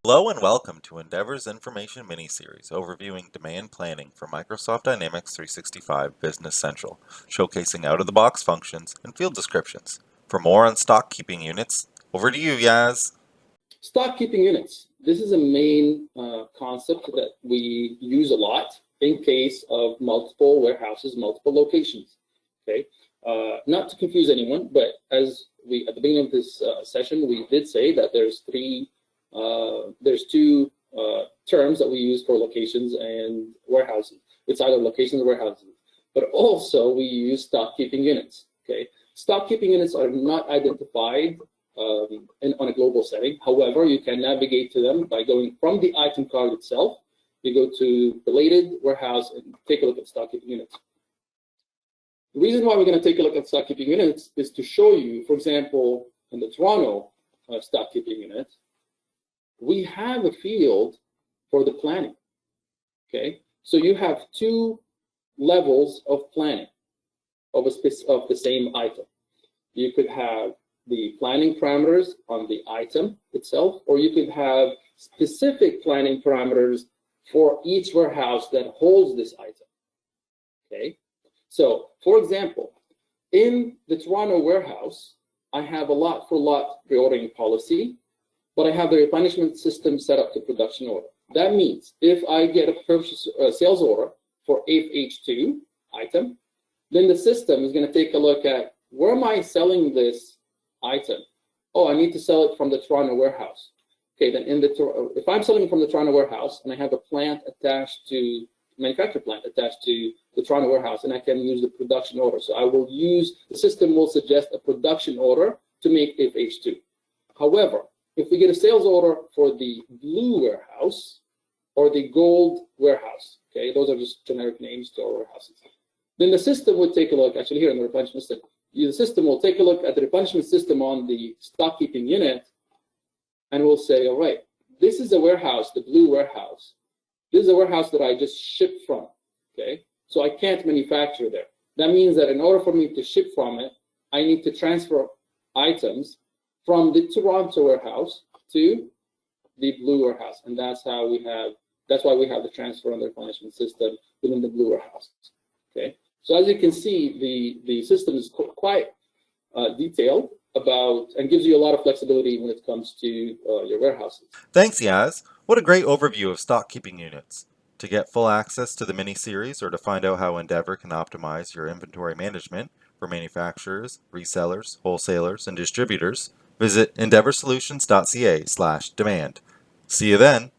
Hello and welcome to Endeavor's Information Mini-Series overviewing demand planning for Microsoft Dynamics 365 Business Central, showcasing out-of-the-box functions and field descriptions. For more on stock keeping units, over to you, Yaz. Stock keeping units. This is a main concept that we use a lot in case of multiple warehouses, multiple locations. Okay, not to confuse anyone, but as we at the beginning of this session, we did say that there's two terms that we use for locations and warehouses. It's either locations or warehouses, but also we use stock keeping units. Okay, stock keeping units are not identified on a global setting. However, you can navigate to them by going from the item card itself. You go to related warehouse and take a look at stock keeping units. The reason why we're going to take a look at stock keeping units is to show you, for example, in the Toronto stock keeping unit, we have a field for the planning. Okay, so you have two levels of planning of the same item. You could have the planning parameters on the item itself, or you could have specific planning parameters for each warehouse that holds this item. Okay, so for example, in the Toronto warehouse, I have a lot for lot reordering policy, but I have the replenishment system set up to production order. That means if I get a sales order for FH2 item, then the system is going to take a look at where am I selling this item. Oh, I need to sell it from the Toronto warehouse. Okay, then if I'm selling from the Toronto warehouse and I have a plant attached to manufacturing plant attached to the Toronto warehouse, and I can use the production order. So I will use the system will suggest a production order to make FH2. However, if we get a sales order for the blue warehouse or the gold warehouse, okay, those are just generic names to our warehouses, then the system would take a look, actually here in the replenishment system, the system will take a look at the replenishment system on the stock keeping unit and will say, all right, this is a warehouse, the blue warehouse. This is a warehouse that I just shipped from, okay? So I can't manufacture there. That means that in order for me to ship from it, I need to transfer items from the Toronto warehouse to the blue warehouse. And that's why we have the transfer on the replenishment system within the blue warehouse, okay? So as you can see, the system is quite detailed about and gives you a lot of flexibility when it comes to your warehouses. Thanks, Yaz. What a great overview of stock keeping units. To get full access to the mini-series or to find out how Endeavor can optimize your inventory management for manufacturers, resellers, wholesalers, and distributors, visit endeavorsolutions.ca/demand. See you then.